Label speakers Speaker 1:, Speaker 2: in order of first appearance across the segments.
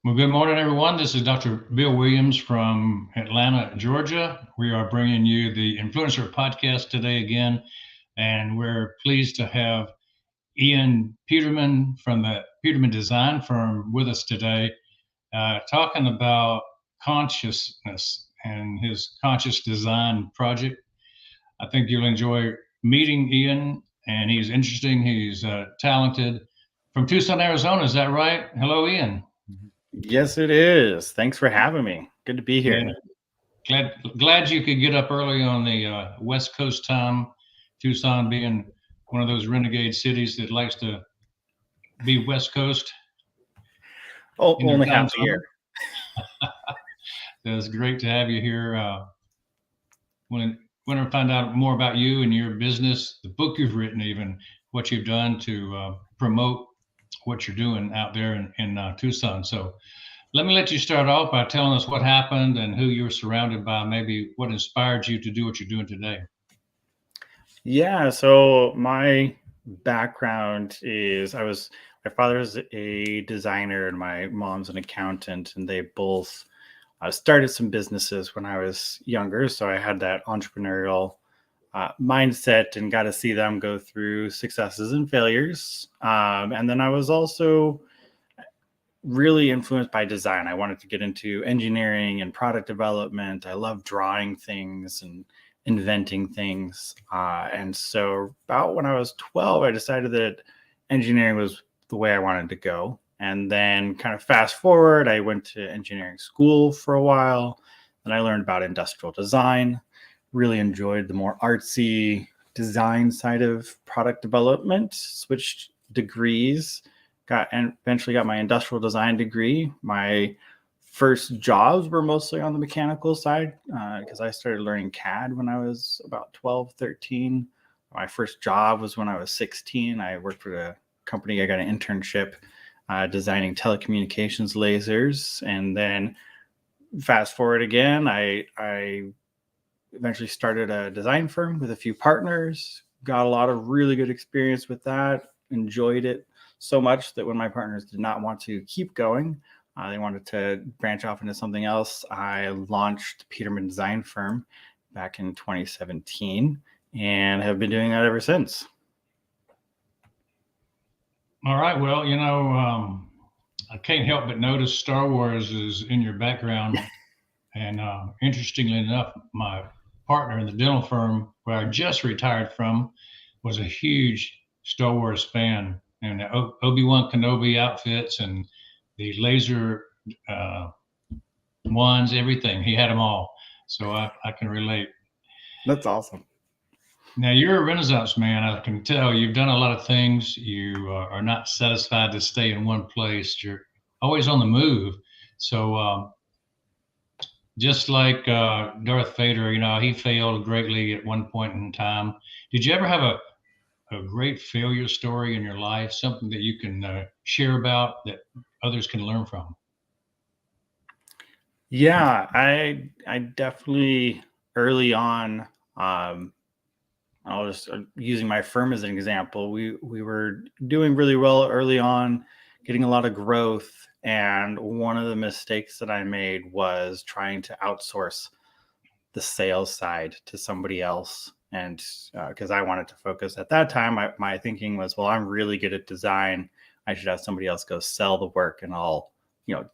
Speaker 1: Well, good morning, everyone. This is Dr. Bill Williams from Atlanta, Georgia. We are bringing you the Influencer Podcast today again, and we're pleased to have Ian Peterman from the Peterman Design Firm with us today, talking about consciousness and his conscious design project. I think you'll enjoy meeting Ian, and he's interesting. He's talented. From Tucson, Arizona, is that right? Hello, Ian.
Speaker 2: Yes, it is. Thanks for having me. Good to be here.
Speaker 1: Yeah. Glad you could get up early on the West Coast time. Tucson being one of those renegade cities that likes to be West Coast
Speaker 2: Oh,
Speaker 1: in their
Speaker 2: only
Speaker 1: time
Speaker 2: half a year.
Speaker 1: So it's great to have you here. Want to find out more about you and your business, the book you've written, even what you've done to promote what you're doing out there in Tucson. So let me let you start off by telling us what happened and who you were surrounded by, maybe what inspired you to do what you're doing today.
Speaker 2: Yeah, so my background is my father's a designer and my mom's an accountant, and they both started some businesses when I was younger. So I had that entrepreneurial mindset and got to see them go through successes and failures. And then I was also really influenced by design. I wanted to get into engineering and product development. I love drawing things and inventing things. And so about when I was 12, I decided that engineering was the way I wanted to go. And then kind of fast forward, I went to engineering school for a while. And I learned about industrial design, really enjoyed the more artsy design side of product development, switched degrees, eventually got my industrial design degree. My first jobs were mostly on the mechanical side because I started learning CAD when I was about 12, 13. My first job was when I was 16. I worked for a company. I got an internship designing telecommunications lasers. And then fast forward again, I eventually started a design firm with a few partners, got a lot of really good experience with that, enjoyed it so much that when my partners did not want to keep going, they wanted to branch off into something else. I launched Peterman Design Firm back in 2017 and have been doing that ever since.
Speaker 1: All right. Well, I can't help but notice Star Wars is in your background. And interestingly enough, my partner in the dental firm where I just retired from was a huge Star Wars fan, and the Obi-Wan Kenobi outfits and the laser ones, everything. He had them all. So I can relate.
Speaker 2: That's awesome.
Speaker 1: Now, you're a Renaissance man. I can tell you've done a lot of things. You are not satisfied to stay in one place. You're always on the move. So, just like Darth Vader, he failed greatly at one point in time. Did you ever have a great failure story in your life, something that you can share about that others can learn from?
Speaker 2: Yeah, I definitely early on, I'll just using my firm as an example. We were doing really well early on, getting a lot of growth, and one of the mistakes that I made was trying to outsource the sales side to somebody else. And because I wanted to focus at that time, my thinking was, well, I'm really good at design. I should have somebody else go sell the work, and I'll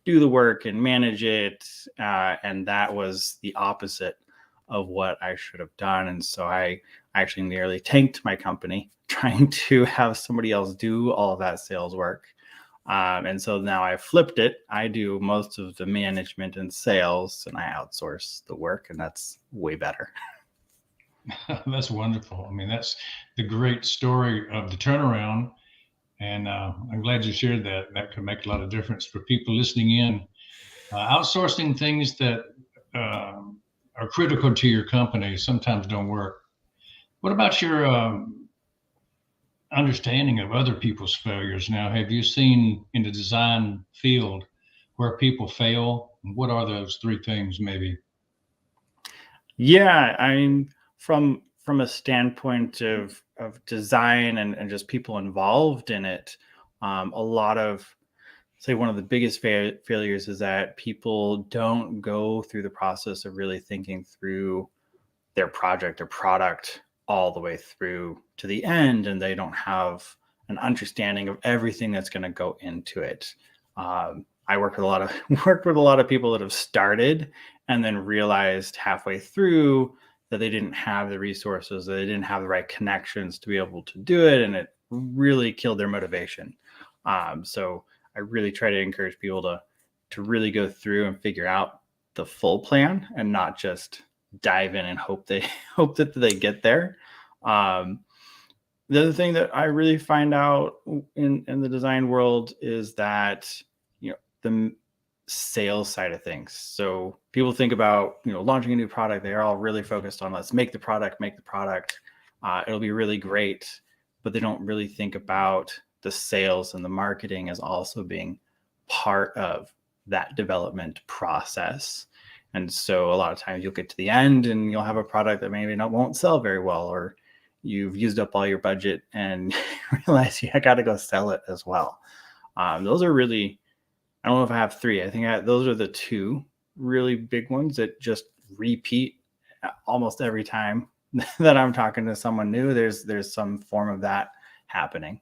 Speaker 2: do the work and manage it. And that was the opposite of what I should have done. And so I actually nearly tanked my company trying to have somebody else do all of that sales work. And so now I flipped it. I do most of the management and sales, and I outsource the work, and that's way better.
Speaker 1: That's wonderful. I mean, that's the great story of the turnaround. And I'm glad you shared that. That could make a lot of difference for people listening in. Outsourcing things that are critical to your company sometimes don't work. What about your understanding of other people's failures? Now, have you seen in the design field where people fail? What are those three things, maybe?
Speaker 2: Yeah, I mean, from a standpoint of design and just people involved in it, a lot of say one of the biggest failures is that people don't go through the process of really thinking through their project or product all the way through to the end, and they don't have an understanding of everything that's going to go into it. I worked with a lot of people that have started and then realized halfway through that they didn't have the resources, that they didn't have the right connections to be able to do it, and it really killed their motivation. So I really try to encourage people to really go through and figure out the full plan and not just dive in and hope that they get there. The other thing that I really find out in the design world is that, the sales side of things. So people think about, launching a new product. They're all really focused on, let's make the product. It'll be really great. But they don't really think about the sales and the marketing as also being part of that development process. And so a lot of times you'll get to the end and you'll have a product that maybe won't sell very well, or you've used up all your budget and realize you got to go sell it as well. Those are really, I don't know if I have three. I think those are the two really big ones that just repeat almost every time that I'm talking to someone new. There's some form of that happening.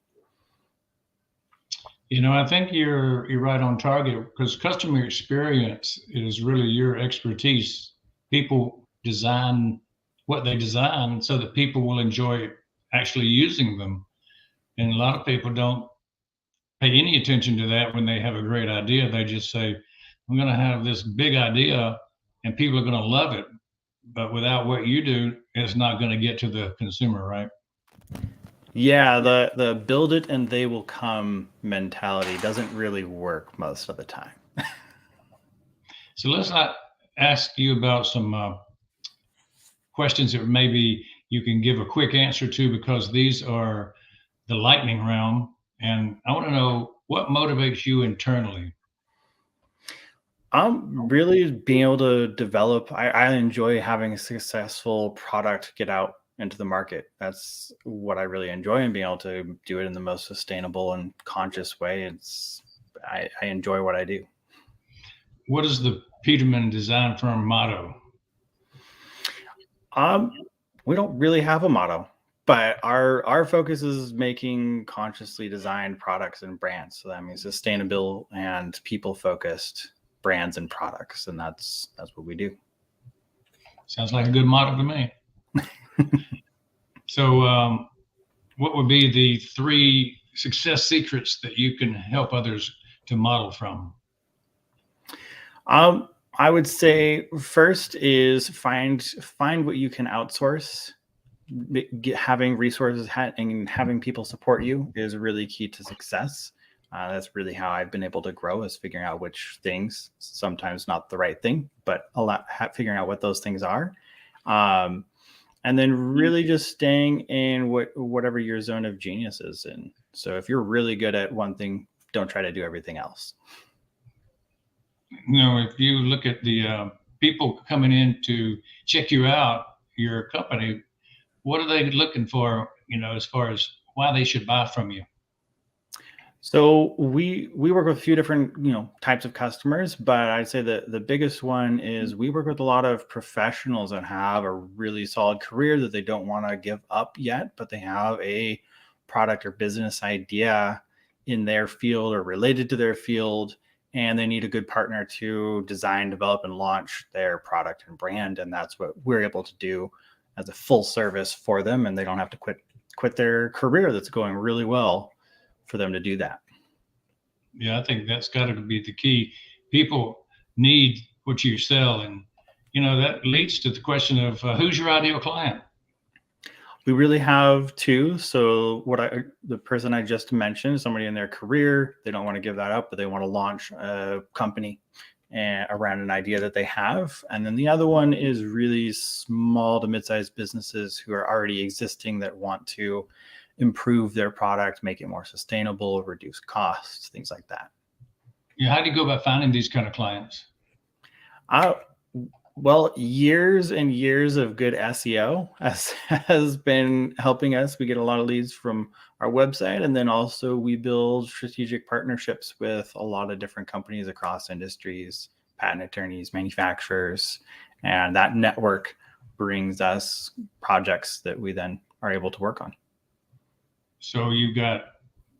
Speaker 1: I think you're right on target, because customer experience is really your expertise. People design what they design so that people will enjoy actually using them. And a lot of people don't pay any attention to that when they have a great idea. They just say, I'm going to have this big idea and people are going to love it. But without what you do, it's not going to get to the consumer, right?
Speaker 2: Yeah, the build it and they will come mentality doesn't really work most of the time.
Speaker 1: So let's not ask you about some questions that maybe you can give a quick answer to, because these are the lightning round. And I want to know, what motivates you internally?
Speaker 2: Really being able to develop. I enjoy having a successful product get out into the market. That's what I really enjoy, and being able to do it in the most sustainable and conscious way. I enjoy what I do.
Speaker 1: What is the Peterman design firm motto?
Speaker 2: We don't really have a motto, but our focus is making consciously designed products and brands. So that means sustainable and people focused brands and products, and that's what we do.
Speaker 1: Sounds like a good motto to me. So, what would be the 3 success secrets that you can help others to model from?
Speaker 2: I would say first is find what you can outsource. Having resources and having people support you is really key to success. That's really how I've been able to grow, is figuring out which things, sometimes not the right thing, but figuring out what those things are. And then really just staying in whatever your zone of genius is in. So if you're really good at one thing, don't try to do everything else.
Speaker 1: If you look at the people coming in to check you out, your company, what are they looking for, as far as why they should buy from you?
Speaker 2: So we work with a few different, types of customers, but I'd say the biggest one is we work with a lot of professionals that have a really solid career that they don't want to give up yet, but they have a product or business idea in their field or related to their field, and they need a good partner to design, develop, and launch their product and brand. And that's what we're able to do as a full service for them, and they don't have to quit their career that's going really well for them to do that.
Speaker 1: Yeah, I think that's got to be the key. People need what you sell, and that leads to the question of who's your ideal client.
Speaker 2: We really have two. So the person I just mentioned, somebody in their career, they don't want to give that up, but they want to launch a company around an idea that they have. And then the other one is really small to mid-sized businesses who are already existing that want to improve their product, make it more sustainable, reduce costs, things like that.
Speaker 1: Yeah, how do you go about finding these kind of clients?
Speaker 2: Well, years and years of good SEO has been helping us. We get a lot of leads from our website, and then also we build strategic partnerships with a lot of different companies across industries, patent attorneys, manufacturers, and that network brings us projects that we then are able to work on.
Speaker 1: So you've got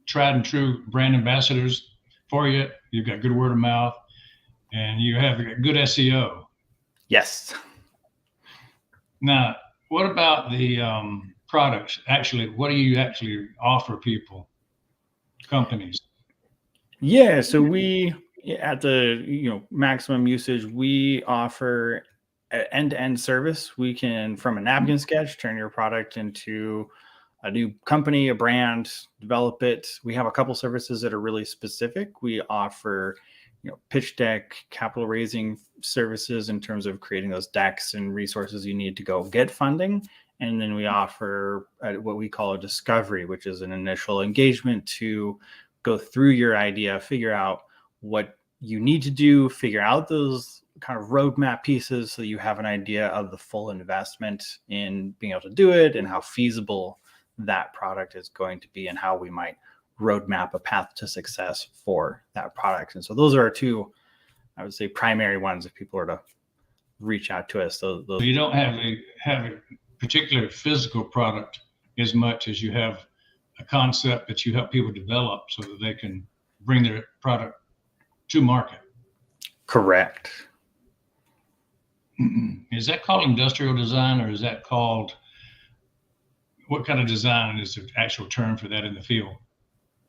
Speaker 1: tried and true brand ambassadors for you. You've got good word of mouth, and you have good SEO.
Speaker 2: Yes.
Speaker 1: Now, what about the products? Actually, what do you actually offer people, companies?
Speaker 2: Yeah, so we at the maximum usage, we offer an end-to-end service. We can, from a napkin sketch, turn your product into a new company, a brand, develop it. We have a couple services that are really specific. We offer pitch deck, capital raising services in terms of creating those decks and resources you need to go get funding. And then we offer what we call a discovery, which is an initial engagement to go through your idea, figure out what you need to do, figure out those kind of roadmap pieces so you have an idea of the full investment in being able to do it and how feasible that product is going to be and how we might roadmap a path to success for that product. And so those are our two, I would say, primary ones if people are to reach out to us. So
Speaker 1: you don't have a particular physical product as much as you have a concept that you help people develop so that they can bring their product to market.
Speaker 2: Correct.
Speaker 1: Is that called industrial design, or is that called, what kind of design is the actual term for that in the field?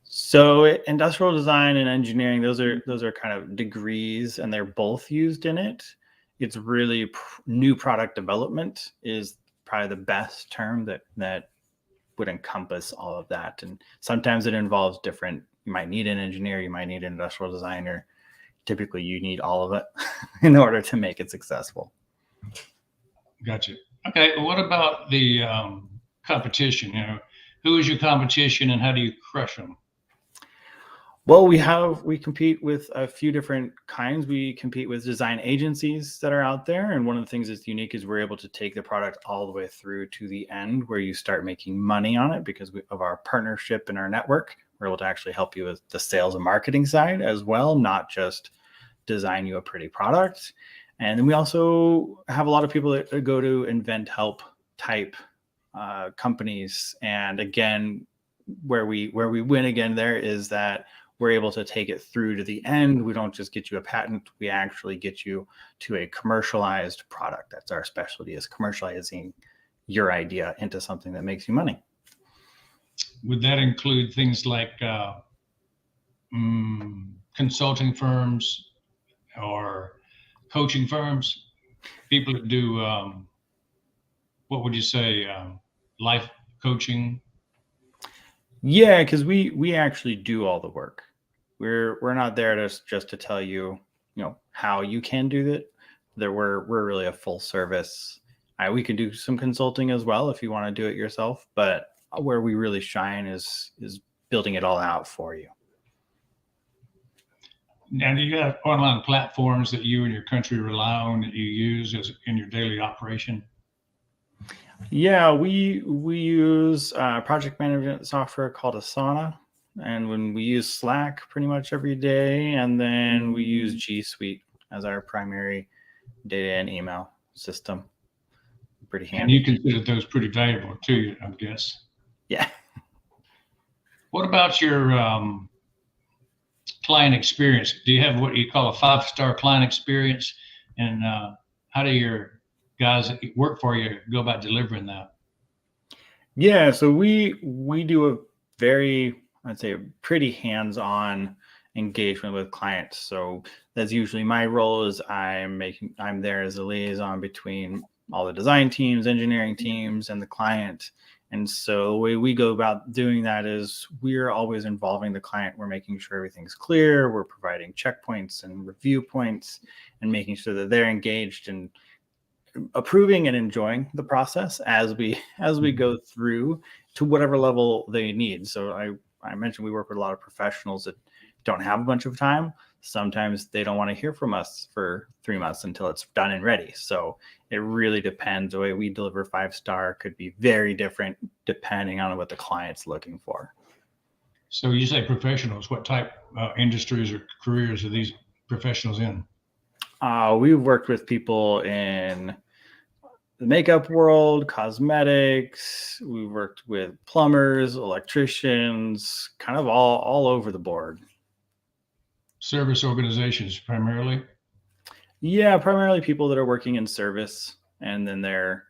Speaker 2: So industrial design and engineering, those are kind of degrees, and they're both used in it. It's really new product development is probably the best term that would encompass all of that. And sometimes it involves different, you might need an engineer, you might need an industrial designer. Typically you need all of it in order to make it successful.
Speaker 1: Gotcha. Okay. What about the competition? Who is your competition and how do you crush them?
Speaker 2: Well, we compete with a few different kinds. We compete with design agencies that are out there. And one of the things that's unique is we're able to take the product all the way through to the end where you start making money on it because of our partnership and our network. We're able to actually help you with the sales and marketing side as well, not just design you a pretty product. And then we also have a lot of people that go to invent help type companies. And again, where we win again there is that we're able to take it through to the end. We don't just get you a patent. We actually get you to a commercialized product. That's our specialty, is commercializing your idea into something that makes you money.
Speaker 1: Would that include things like consulting firms or coaching firms? People that do, what would you say, life coaching?
Speaker 2: Yeah, because we actually do all the work. We're not there just to tell you, how you can do that. We're really a full service. We can do some consulting as well if you want to do it yourself, but where we really shine is building it all out for you.
Speaker 1: Now, do you have online platforms that you and your country rely on that you use in your daily operation?
Speaker 2: Yeah, we use project management software called Asana, and when we use Slack pretty much every day, and then we use G Suite as our primary data and email system. Pretty handy.
Speaker 1: And you consider those pretty valuable too, I guess.
Speaker 2: Yeah.
Speaker 1: What about your client experience? Do you have what you call a 5-star client experience? And how do your guys that work for you go about delivering that?
Speaker 2: Yeah, so we do a very, I'd say, a pretty hands-on engagement with clients. So that's usually my role, is I'm there as a liaison between all the design teams, engineering teams, and the client. And so the way we go about doing that is we're always involving the client. We're making sure everything's clear. We're providing checkpoints and review points and making sure that they're engaged and approving and enjoying the process as we go through to whatever level they need. So I mentioned we work with a lot of professionals that don't have a bunch of time. Sometimes they don't want to hear from us for 3 months until it's done and ready. So it really depends. The way we deliver 5-star could be very different depending on what the client's looking for.
Speaker 1: So you say professionals, what type industries or careers are these professionals in?
Speaker 2: We've worked with people in the makeup world, cosmetics. We've worked with plumbers, electricians, kind of all over the board.
Speaker 1: Service organizations primarily?
Speaker 2: Yeah, primarily people that are working in service, and then they're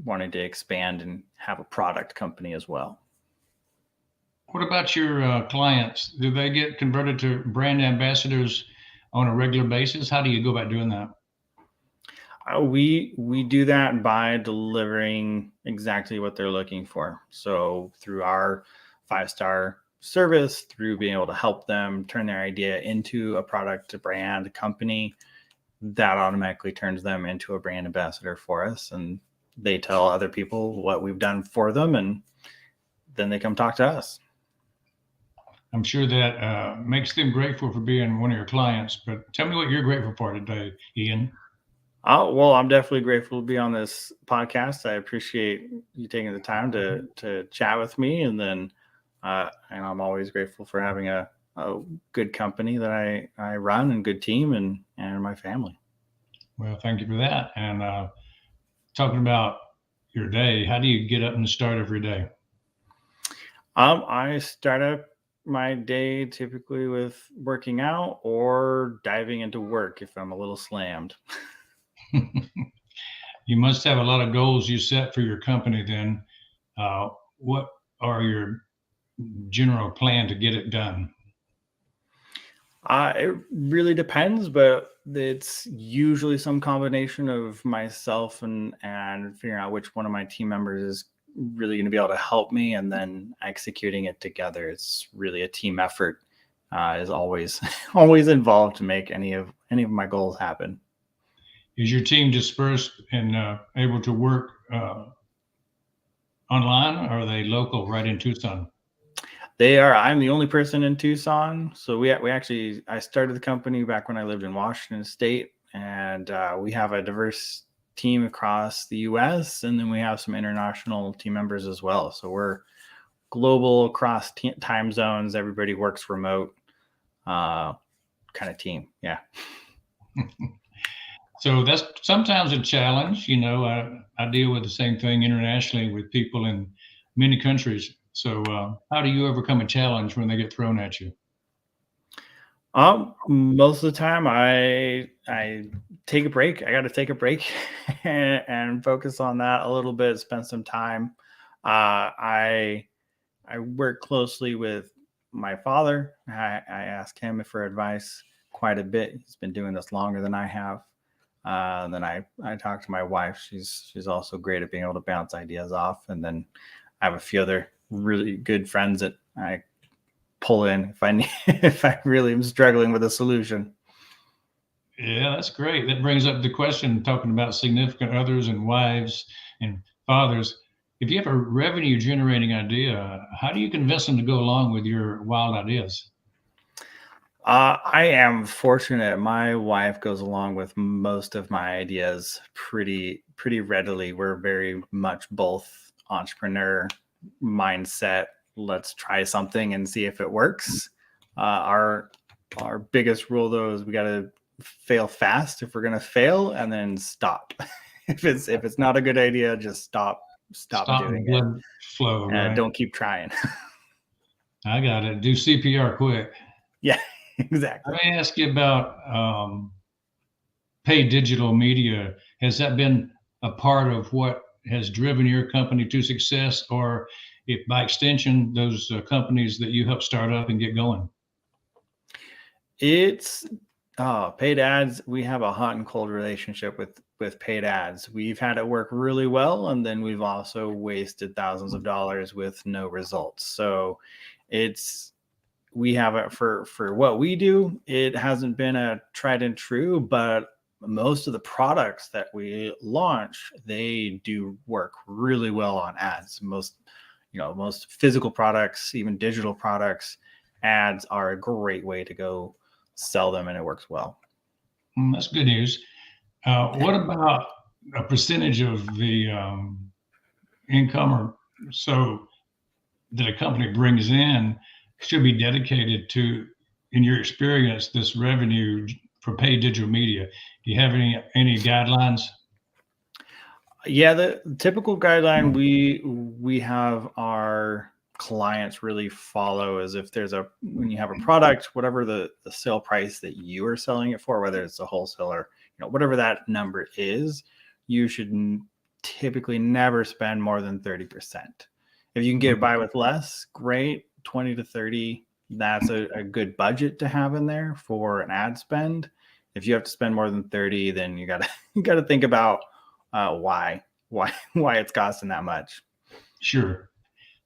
Speaker 2: wanting to expand and have a product company as well.
Speaker 1: What about your clients? Do they get converted to brand ambassadors on a regular basis? How do you go about doing that?
Speaker 2: We do that by delivering exactly what they're looking for. So through our 5-star service, through being able to help them turn their idea into a product, a brand, a company, that automatically turns them into a brand ambassador for us. And they tell other people what we've done for them, and then they come talk to us.
Speaker 1: I'm sure that makes them grateful for being one of your clients. But tell me what you're grateful for today, Ian.
Speaker 2: Oh, well, I'm definitely grateful to be on this podcast. I appreciate you taking the time to chat with me, and then and I'm always grateful for having a good company that I run, and good team, and my family.
Speaker 1: Well, thank you for that. And talking about your day, how do you get up and start every day?
Speaker 2: I start up my day typically with working out or diving into work if I'm a little slammed.
Speaker 1: You must have a lot of goals you set for your company then. What are your general plan to get it done?
Speaker 2: It really depends, but it's usually some combination of myself and figuring out which one of my team members is really going to be able to help me, and then executing it together. It's really a team effort. Is always always involved to make any of my goals happen.
Speaker 1: Is your team dispersed and able to work online, or are they local right in Tucson?
Speaker 2: They are. I'm the only person in Tucson, so we actually I started the company back when I lived in Washington State, and we have a diverse team across the U.S. and then we have some international team members as well. So we're global across time zones. Everybody works remote, kind of team. Yeah.
Speaker 1: So that's sometimes a challenge. You know, I deal with the same thing internationally with people in many countries. So how do you overcome a challenge when they get thrown at you?
Speaker 2: Most of the time I take a break. I got to take a break and focus on that a little bit, spend some time. I work closely with my father. I ask him for advice quite a bit. He's been doing this longer than I have. And then I talk to my wife. She's also great at being able to bounce ideas off. And then I have a few other really good friends that I pull in if I need, if I really am struggling with a solution.
Speaker 1: Yeah, that's great. That brings up the question talking about significant others and wives and fathers. If you have a revenue generating idea, how do you convince them to go along with your wild ideas?
Speaker 2: I am fortunate. My wife goes along with most of my ideas pretty readily. We're very much both entrepreneur mindset. Let's try something and see if it works. Our biggest rule though is we got to fail fast if we're gonna fail, and then stop. if it's not a good idea, just stop doing
Speaker 1: the blood flow,
Speaker 2: it.
Speaker 1: right?
Speaker 2: Don't keep trying.
Speaker 1: I got it. Do CPR quick.
Speaker 2: Yeah, exactly.
Speaker 1: Let me ask you about paid digital media. Has that been a part of what has driven your company to success, or if by extension, those companies that you help start up and get going?
Speaker 2: It's paid ads. We have a hot and cold relationship with paid ads. We've had it work really well, and then we've also wasted thousands of dollars with no results. So it's we have it for what we do. It hasn't been a tried and true, but most of the products that we launch, they do work really well on ads. Most most physical products, even digital products, ads are a great way to go sell them, and it works well.
Speaker 1: That's good news. What about a percentage of the income or so that a company brings in should be dedicated to, in your experience, this revenue for paid digital media? Do you have any guidelines?
Speaker 2: Yeah, the typical guideline we have our clients really follow is if when you have a product, whatever the sale price that you are selling it for, whether it's a wholesaler, whatever that number is, you should typically never spend more than 30%. If you can get by with less, great. 20 to 30, that's a good budget to have in there for an ad spend. If you have to spend more than 30, then you gotta think about why it's costing that much.
Speaker 1: Sure.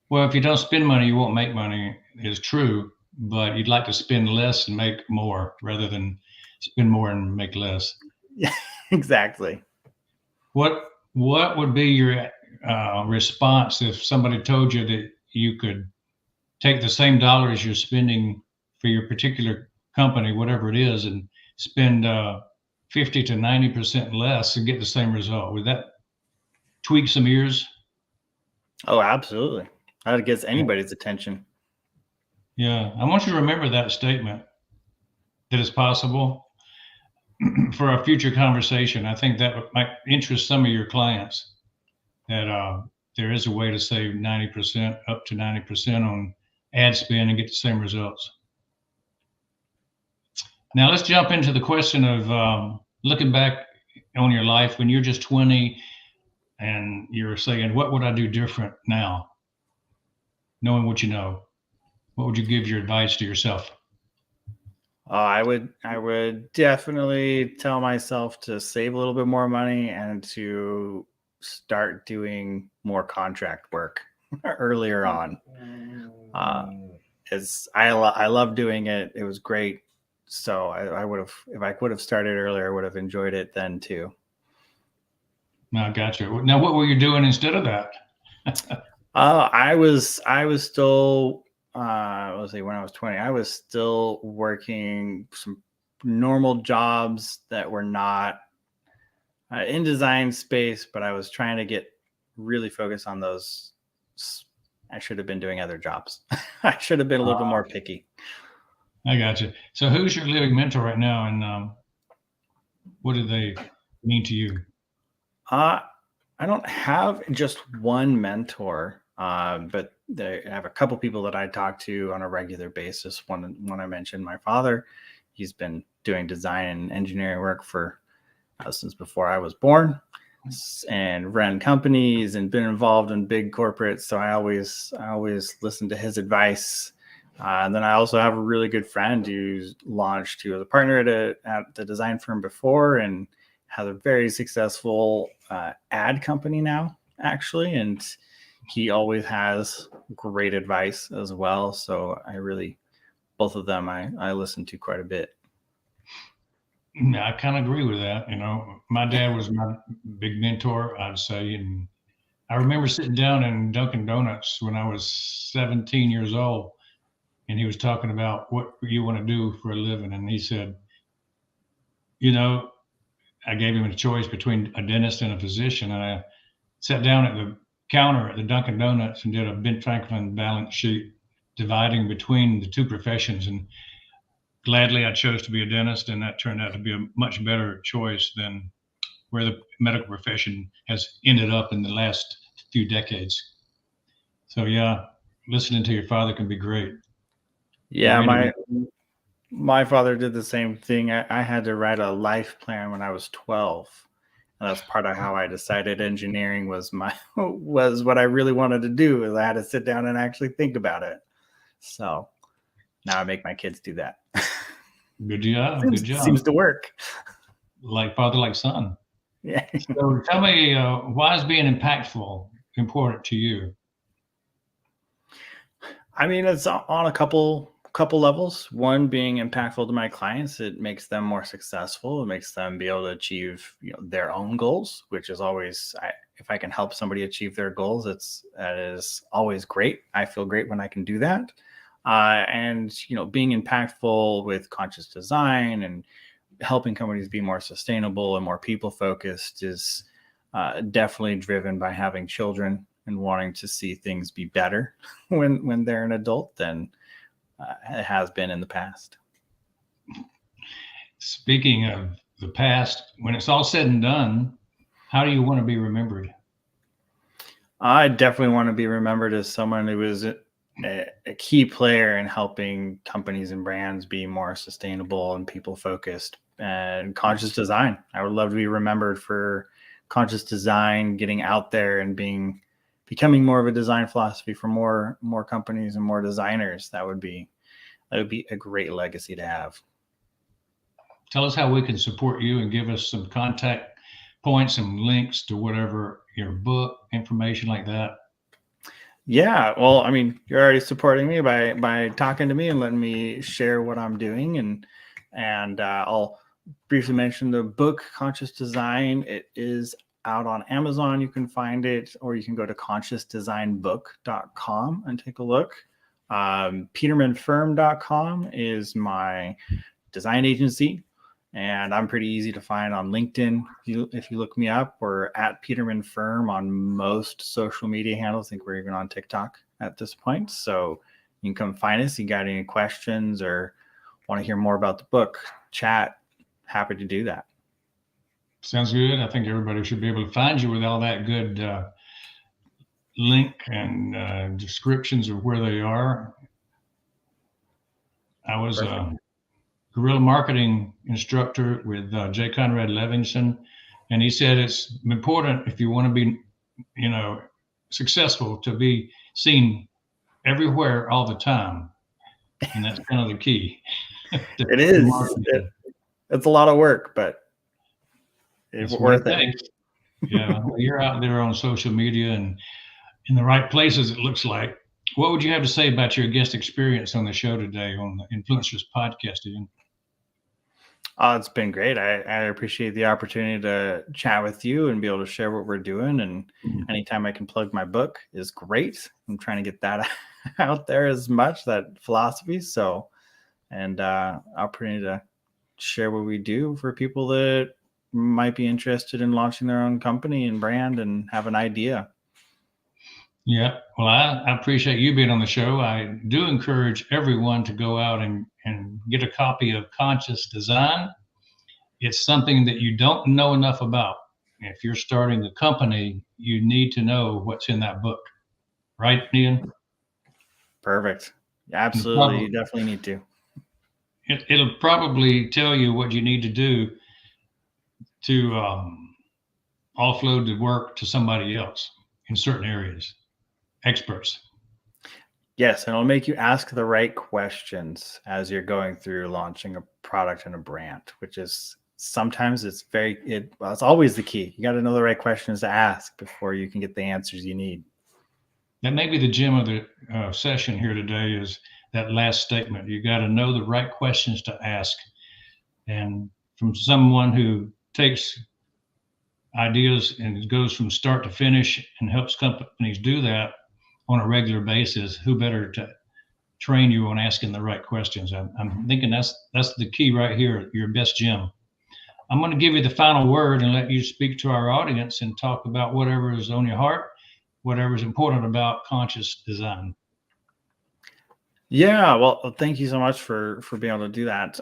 Speaker 1: Well, if you don't spend money, you won't make money is true, but you'd like to spend less and make more rather than spend more and make less.
Speaker 2: Yeah, exactly.
Speaker 1: What would be your response if somebody told you that you could take the same dollars you're spending for your particular company, whatever it is, and spend 50 to 90% less and get the same result? Would that tweak some ears?
Speaker 2: Oh, absolutely. That gets anybody's attention.
Speaker 1: Yeah, I want you to remember that statement, that it's possible, for a future conversation. I think that might interest some of your clients, that there is a way to save 90%, up to 90% on ad spend and get the same results. Now let's jump into the question of looking back on your life when you're just 20 and you're saying, what would I do different now? Knowing what you know, what would you give your advice to yourself?
Speaker 2: I would definitely tell myself to save a little bit more money and to start doing more contract work earlier on. I love doing it. It was great. So I would have, if I would have started earlier, I would have enjoyed it then too.
Speaker 1: I got you. Now, what were you doing instead of that?
Speaker 2: I was still, let's see, when I was 20, I was still working some normal jobs that were not in design space, but I was trying to get really focused on those. I should have been doing other jobs. I should have been a little bit more picky.
Speaker 1: I got you. So who's your living mentor right now, and what do they mean to you?
Speaker 2: I don't have just one mentor, but I have a couple people that I talk to on a regular basis. One I mentioned, my father, he's been doing design and engineering work for since before I was born, and ran companies and been involved in big corporates. So I always listen to his advice. And then I also have a really good friend who was a partner at the design firm before and has a very successful ad company now, actually. And he always has great advice as well. So both of them I listen to quite a bit.
Speaker 1: I kind of agree with that. My dad was my big mentor, I'd say. And I remember sitting down in Dunkin' Donuts when I was 17 years old, and he was talking about what you want to do for a living. And he said, I gave him a choice between a dentist and a physician. And I sat down at the counter at the Dunkin' Donuts and did a Ben Franklin balance sheet dividing between the two professions. And gladly, I chose to be a dentist, and that turned out to be a much better choice than where the medical profession has ended up in the last few decades. So, yeah, listening to your father can be great.
Speaker 2: Yeah, my father did the same thing. I had to write a life plan when I was 12. And that's part of how I decided engineering was what I really wanted to do. Is I had to sit down and actually think about it. So now I make my kids do that.
Speaker 1: Good job. Good job.
Speaker 2: Seems to work.
Speaker 1: Like father, like son.
Speaker 2: Yeah.
Speaker 1: So tell me, why is being impactful important to you?
Speaker 2: I mean, it's on a couple couple levels. One being impactful to my clients, it makes them more successful. It makes them be able to achieve, their own goals, which is always, if I can help somebody achieve their goals, that is always great. I feel great when I can do that. And being impactful with conscious design and helping companies be more sustainable and more people focused is definitely driven by having children and wanting to see things be better when they're an adult than it has been in the past.
Speaker 1: Speaking of the past, when it's all said and done, how do you want to be remembered?
Speaker 2: I definitely want to be remembered as someone who was a key player in helping companies and brands be more sustainable and people focused and conscious design. I would love to be remembered for conscious design, getting out there and becoming more of a design philosophy for more companies and more designers. That would be a great legacy to have.
Speaker 1: Tell us how we can support you and give us some contact points and links to whatever your book, information like that.
Speaker 2: Yeah, well, I mean, you're already supporting me by talking to me and letting me share what I'm doing, and I'll briefly mention the book Conscious Design. It is out on Amazon. You can find it, or you can go to consciousdesignbook.com and take a look. Petermanfirm.com is my design agency, and I'm pretty easy to find on LinkedIn. If you look me up, we're at Peterman Firm on most social media handles. I think we're even on TikTok at this point. So you can come find us. You got any questions or want to hear more about the book, chat, happy to do that.
Speaker 1: Sounds good. I think everybody should be able to find you with all that good link and descriptions of where they are. I was a guerrilla marketing instructor with J. Conrad Levinson, and he said it's important if you want to be, successful to be seen everywhere all the time, and that's kind of the key.
Speaker 2: It is. It's a lot of work, but it's worth it.
Speaker 1: Yeah, well, you're out there on social media and in the right places, it looks like. What would you have to say about your guest experience on the show today on the Influencers Podcast, Ian?
Speaker 2: Oh, it's been great. I appreciate the opportunity to chat with you and be able to share what we're doing. And anytime I can plug my book is great. I'm trying to get that out there as much, that philosophy. So, and opportunity to share what we do for people that might be interested in launching their own company and brand and have an idea.
Speaker 1: Yeah, well, I appreciate you being on the show. I do encourage everyone to go out and get a copy of Conscious Design. It's something that you don't know enough about. If you're starting a company, you need to know what's in that book. Right, Ian?
Speaker 2: Perfect. Absolutely. You definitely need to.
Speaker 1: It'll probably tell you what you need to do to offload the work to somebody else in certain areas, experts.
Speaker 2: Yes, and it'll make you ask the right questions as you're going through launching a product and a brand, which is sometimes it's always the key. You got to know the right questions to ask before you can get the answers you need.
Speaker 1: That may be the gem of the session here today is that last statement. You got to know the right questions to ask. And from someone who takes ideas and goes from start to finish and helps companies do that on a regular basis, who better to train you on asking the right questions? I'm thinking that's the key right here, your best gem. I'm going to give you the final word and let you speak to our audience and talk about whatever is on your heart, whatever is important about conscious design.
Speaker 2: Yeah, well, thank you so much for being able to do that.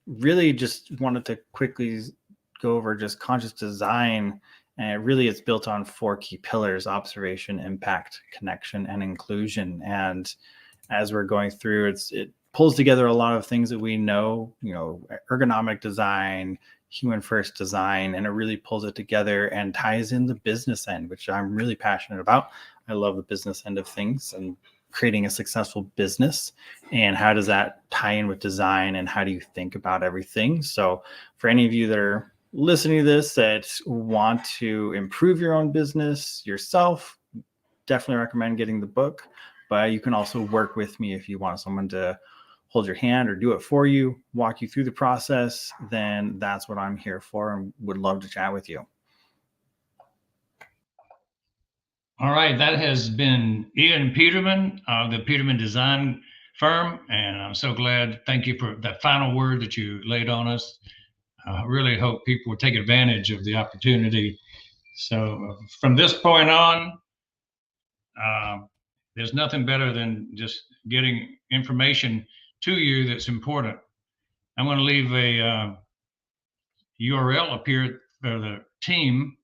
Speaker 2: Really just wanted to quickly go over just conscious design. And really it's built on 4 key pillars: observation, impact, connection, and inclusion. And as we're going through, it pulls together a lot of things that we know, ergonomic design, human first design, and it really pulls it together and ties in the business end, which I'm really passionate about. I love the business end of things and creating a successful business, and how does that tie in with design, and how do you think about everything? So for any of you that are listening to this that want to improve your own business yourself, definitely recommend getting the book. but you can also work with me if you want someone to hold your hand or do it for you, walk you through the process. Then that's what I'm here for, and would love to chat with you.
Speaker 1: All right, that has been Ian Peterman of the Peterman Design Firm, and I'm so glad. Thank you for that final word that you laid on us. I really hope people will take advantage of the opportunity. So from this point on, there's nothing better than just getting information to you that's important. I'm going to leave a URL up here for the team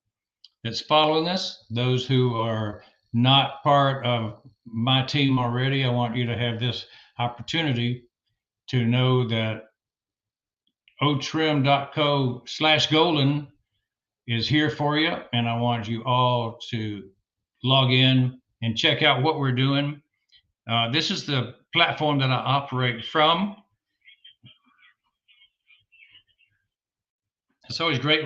Speaker 1: that's following us. Those who are not part of my team already, I want you to have this opportunity to know that otrim.co/Golden is here for you. And I want you all to log in and check out what we're doing. This is the platform that I operate from. It's always great.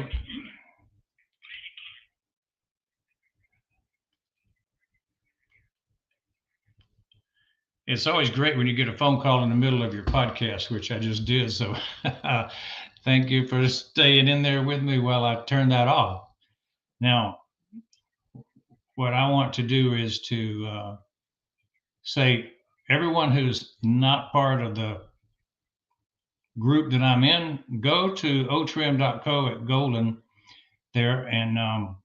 Speaker 1: It's always great when you get a phone call in the middle of your podcast, which I just did. So thank you for staying in there with me while I turn that off. Now, what I want to do is to say everyone who's not part of the group that I'm in, go to otrim.co/Golden there and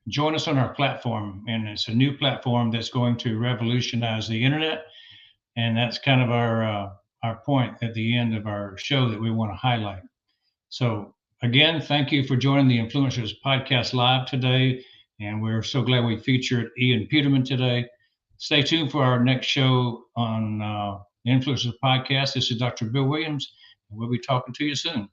Speaker 1: join us on our platform. And it's a new platform that's going to revolutionize the internet. And that's kind of our point at the end of our show that we want to highlight. So again, thank you for joining the Influencers Podcast Live today. And we're so glad we featured Ian Peterman today. Stay tuned for our next show on the Influencers Podcast. This is Dr. Bill Williams, and we'll be talking to you soon.